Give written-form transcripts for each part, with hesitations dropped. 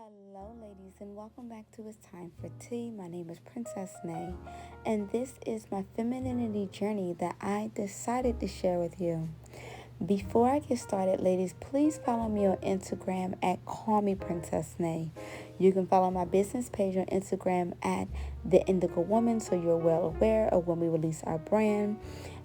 Hello, ladies, and welcome back to It's Time for Tea. My name is Princess May, and this is my femininity journey that I decided to share with you. Before I get started, ladies, please follow me on Instagram at Call Me Princess Nay. You can follow my business page on Instagram at The Indigo Woman so you're well aware of when we release our brand.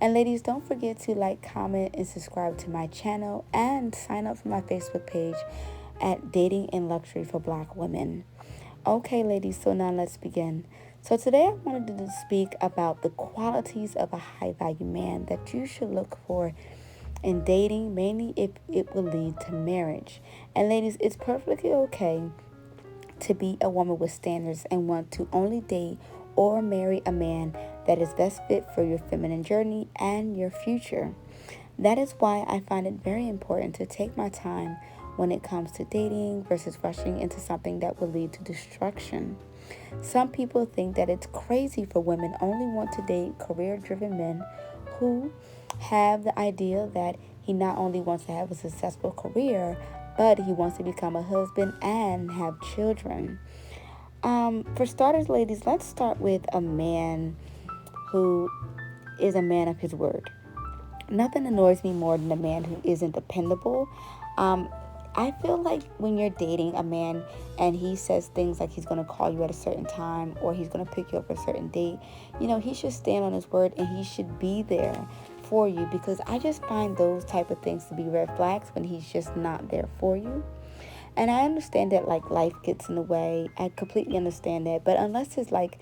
And ladies, don't forget to like, comment, and subscribe to my channel and sign up for my Facebook page at Dating in Luxury for Black Women. Okay, ladies, so now let's begin. So today I wanted to speak about the qualities of a high value man that you should look for in dating, mainly if it will lead to marriage. And ladies, it's perfectly okay to be a woman with standards and want to only date or marry a man that is best fit for your feminine journey and your future. That is why I find it very important to take my time when it comes to dating versus rushing into something that will lead to destruction. Some people think that it's crazy for women only want to date career-driven men who have the idea that he not only wants to have a successful career, but he wants to become a husband and have children. For starters, ladies, let's start with a man who is a man of his word. Nothing annoys me more than a man who isn't dependable. Um, I feel like when you're dating a man and he says things like he's going to call you at a certain time or he's going to pick you up at a certain date, he should stand on his word and he should be there for you, because I just find those type of things to be red flags when he's just not there for you. And I understand that like life gets in the way. I completely understand that. But unless it's like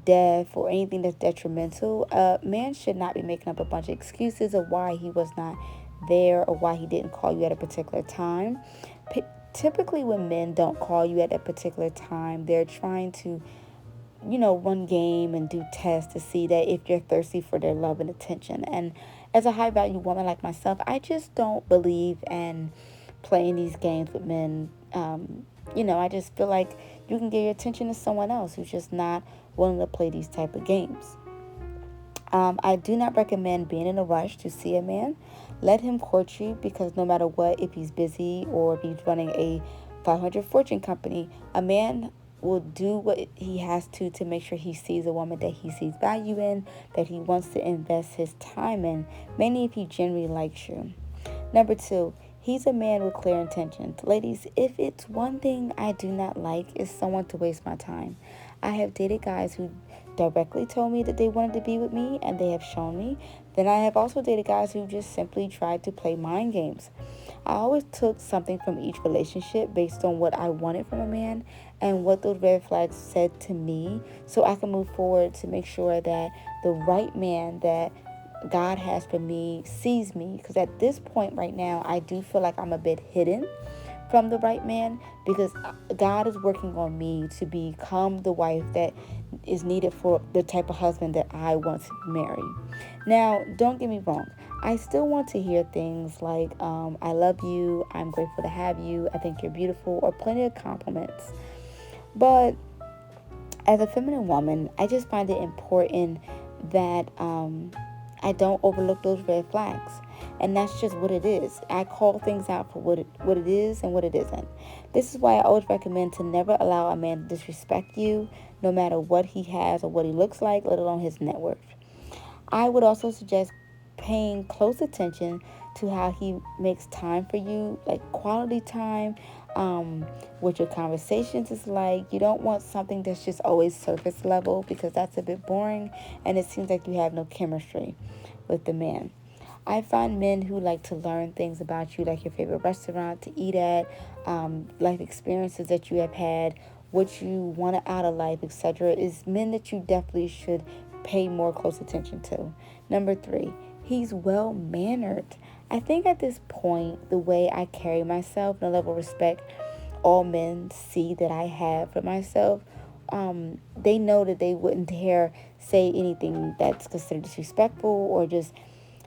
death or anything that's detrimental, a man should not be making up a bunch of excuses of why he was not there or why he didn't call you at a particular time. Typically when men don't call you at a particular time, they're trying to run game and do tests to see that if you're thirsty for their love and attention. And as a high value woman like myself, I just don't believe in playing these games with men. I just feel like you can give your attention to someone else who's just not willing to play these type of games. I do not recommend being in a rush to see a man. Let him court you, because no matter what, if he's busy or if he's running a 500 fortune company, a man will do what he has to make sure he sees a woman that he sees value in, that he wants to invest his time in, mainly if he genuinely likes you. Number two, he's a man with clear intentions. Ladies, if it's one thing I do not like, is someone to waste my time. I have dated guys who directly told me that they wanted to be with me and they have shown me. Then I have also dated guys who just simply tried to play mind games. I always took something from each relationship based on what I wanted from a man and what those red flags said to me, so I can move forward to make sure that the right man that God has for me sees me. Because at this point right now, I do feel like I'm a bit hidden from the right man, because God is working on me to become the wife that is needed for the type of husband that I want to marry. Now, don't get me wrong. I still want to hear things like, I love you, I'm grateful to have you, I think you're beautiful, or plenty of compliments. But as a feminine woman, I just find it important that I don't overlook those red flags. And that's just what it is. I call things out for what it is and what it isn't. This is why I always recommend to never allow a man to disrespect you, no matter what he has or what he looks like, let alone his net worth. I would also suggest paying close attention to how he makes time for you, like quality time, what your conversations is like. You don't want something that's just always surface level, because that's a bit boring and it seems like you have no chemistry with the man. I find men who like to learn things about you, like your favorite restaurant to eat at, life experiences that you have had, what you want out of life, etc., is men that you definitely should pay more close attention to. Number three, he's well-mannered. I think at this point, the way I carry myself, the level of respect all men see that I have for myself, they know that they wouldn't dare say anything that's considered disrespectful or just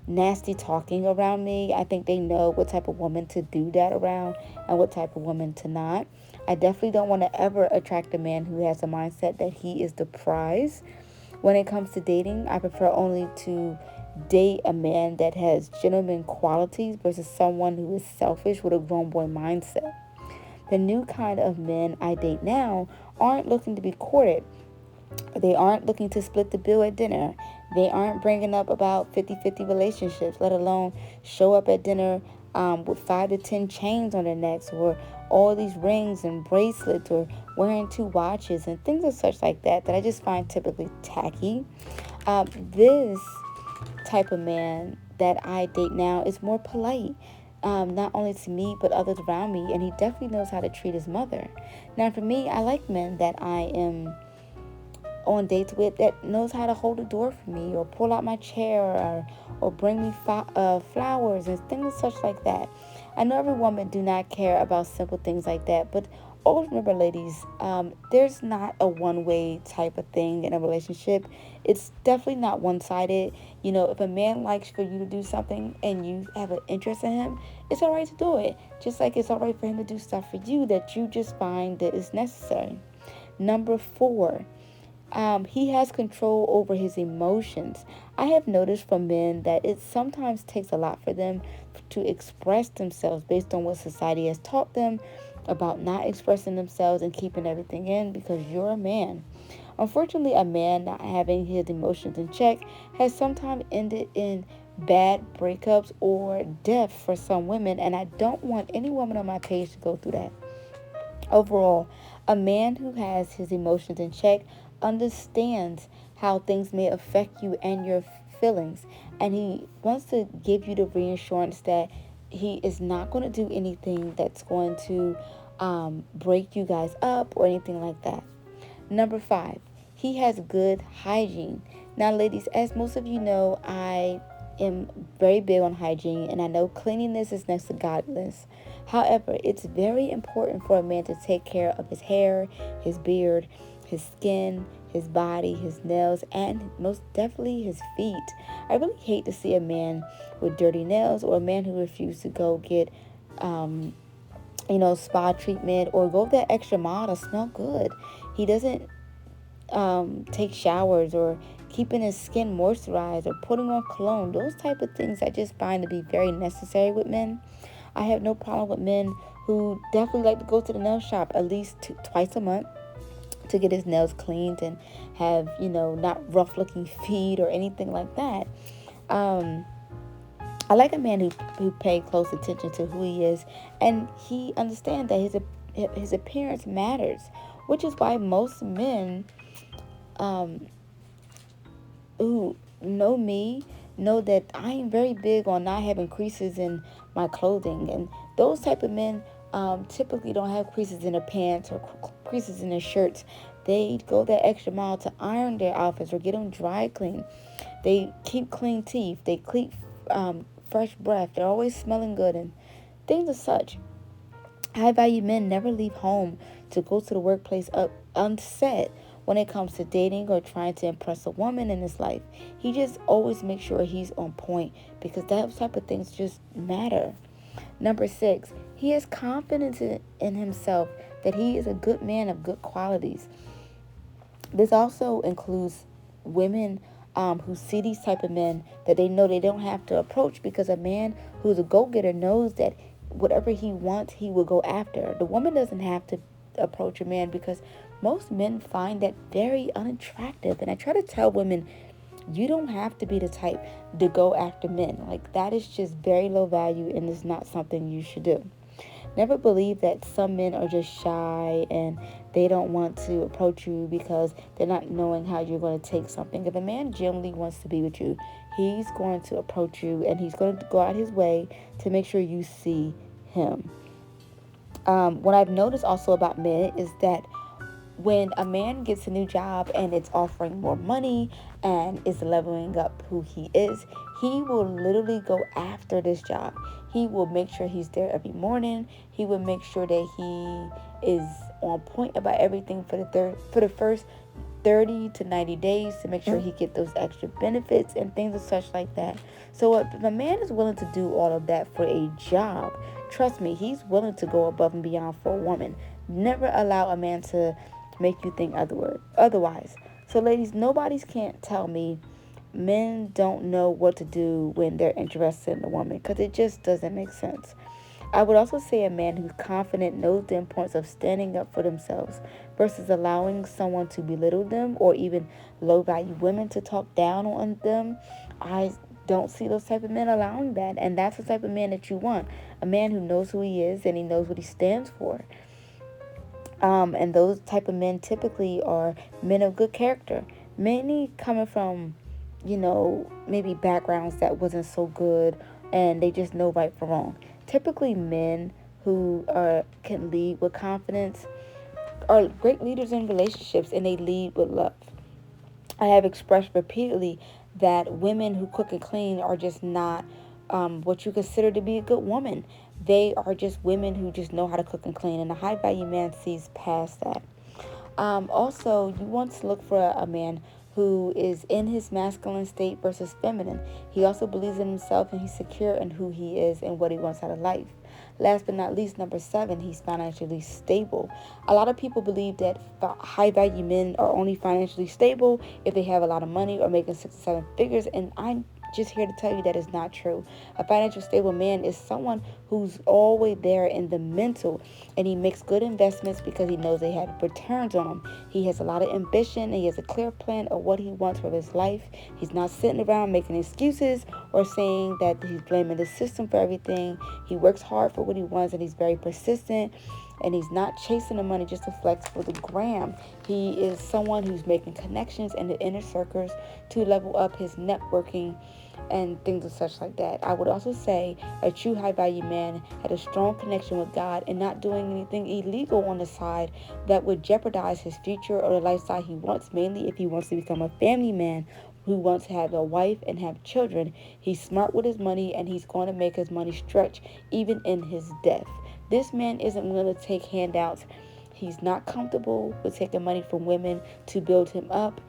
nasty talking around me. I think they know what type of woman to do that around and what type of woman to not. I definitely don't want to ever attract a man who has a mindset that he is the prize. When it comes to dating, I prefer only to date a man that has gentleman qualities versus someone who is selfish with a grown boy mindset. The new kind of men I date now aren't looking to be courted. They aren't looking to split the bill at dinner. They aren't bringing up about 50-50 relationships, let alone show up at dinner with 5 to 10 chains on their necks, or all these rings and bracelets, or wearing 2 watches and things of such like that I just find typically tacky. This type of man that I date now is more polite, not only to me but others around me, and he definitely knows how to treat his mother. Now, for me, I like men that I am on dates with that knows how to hold the door for me, or pull out my chair, or bring me flowers and things such like that. I know every woman do not care about simple things like that, but always remember, ladies, there's not a one-way type of thing in a relationship. It's definitely not one-sided. If a man likes for you to do something and you have an interest in him, it's all right to do it. Just like it's all right for him to do stuff for you that you just find that is necessary. Number 4, he has control over his emotions. I have noticed from men that it sometimes takes a lot for them to express themselves based on what society has taught them about not expressing themselves and keeping everything in because you're a man. Unfortunately, a man not having his emotions in check has sometimes ended in bad breakups or death for some women, and I don't want any woman on my page to go through that. Overall, a man who has his emotions in check understands how things may affect you and your feelings, and he wants to give you the reassurance that he is not going to do anything that's going to break you guys up or anything like that. Number 5, he has good hygiene. Now, ladies, as most of you know, I am very big on hygiene, and I know cleanliness is next to godliness. However, it's very important for a man to take care of his hair, his beard, his skin, his body, his nails, and most definitely his feet. I really hate to see a man with dirty nails, or a man who refuses to go get spa treatment or go that extra mile to smell good. He doesn't take showers, or keeping his skin moisturized, or putting on cologne. Those type of things I just find to be very necessary with men. I have no problem with men who definitely like to go to the nail shop at least twice a month to get his nails cleaned and have, not rough looking feet or anything like that. I like a man who pay close attention to who he is, and he understands that his appearance matters, which is why most men who know me know that I am very big on not having creases in my clothing, and those type of men typically don't have creases in their pants or creases in their shirts. They go that extra mile to iron their outfits or get them dry clean. They keep clean teeth. They keep fresh breath. They're always smelling good and things of such. High value men never leave home to go to the workplace unset when it comes to dating or trying to impress a woman in his life. He just always makes sure he's on point because that type of things just matter. Number 6, he has confidence in himself that he is a good man of good qualities. This also includes women who see these type of men that they know they don't have to approach, because a man who's a go-getter knows that whatever he wants, he will go after. The woman doesn't have to approach a man because most men find that very unattractive. And I try to tell women, you don't have to be the type to go after men. Like, that is just very low value and is not something you should do. Never believe that some men are just shy and they don't want to approach you because they're not knowing how you're going to take something. If a man genuinely wants to be with you, he's going to approach you and he's going to go out his way to make sure you see him. What I've noticed also about men is that when a man gets a new job and it's offering more money and is leveling up who he is, he will literally go after this job. He will make sure he's there every morning. He will make sure that he is on point about everything for the first 30 to 90 days to make sure he get those extra benefits and things and such like that. So if a man is willing to do all of that for a job, trust me, he's willing to go above and beyond for a woman. Never allow a man to make you think otherwise. So ladies, nobody's can't tell me men don't know what to do when they're interested in a woman, because it just doesn't make sense. I would also say a man who's confident knows the importance of standing up for themselves versus allowing someone to belittle them or even low value women to talk down on them. I don't see those type of men allowing that. And that's the type of man that you want. A man who knows who he is and he knows what he stands for. And those type of men typically are men of good character. Many coming from, maybe backgrounds that wasn't so good and they just know right from wrong. Typically men who can lead with confidence are great leaders in relationships and they lead with love. I have expressed repeatedly that women who cook and clean are just not what you consider to be a good woman. They are just women who just know how to cook and clean, and a high value man sees past that. Also, you want to look for a man who is in his masculine state versus feminine. He also believes in himself and he's secure in who he is and what he wants out of life. Last but not least, number 7, he's financially stable. A lot of people believe that high value men are only financially stable if they have a lot of money or making 6 to 7 figures, and I'm just here to tell you that is not true. A financial stable man is someone who's always there in the mental, and he makes good investments because he knows they have returns on them. He has a lot of ambition and he has a clear plan of what he wants for his life. He's not sitting around making excuses or saying that he's blaming the system for everything. He works hard for what he wants and he's very persistent. And he's not chasing the money just to flex for the gram. He is someone who's making connections in the inner circles to level up his networking and things of such like that. I would also say a true high value man had a strong connection with God and not doing anything illegal on the side that would jeopardize his future or the lifestyle he wants, mainly if he wants to become a family man who wants to have a wife and have children. He's smart with his money and he's going to make his money stretch even in his death. This man isn't willing to take handouts. He's not comfortable with taking money from women to build him up.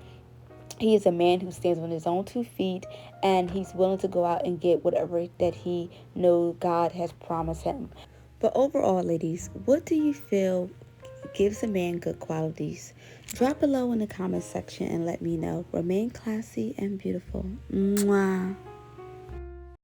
He is a man who stands on his own 2 feet and he's willing to go out and get whatever that he knows God has promised him. But overall, ladies, what do you feel gives a man good qualities? Drop below in the comment section and let me know. Remain classy and beautiful. Mwah.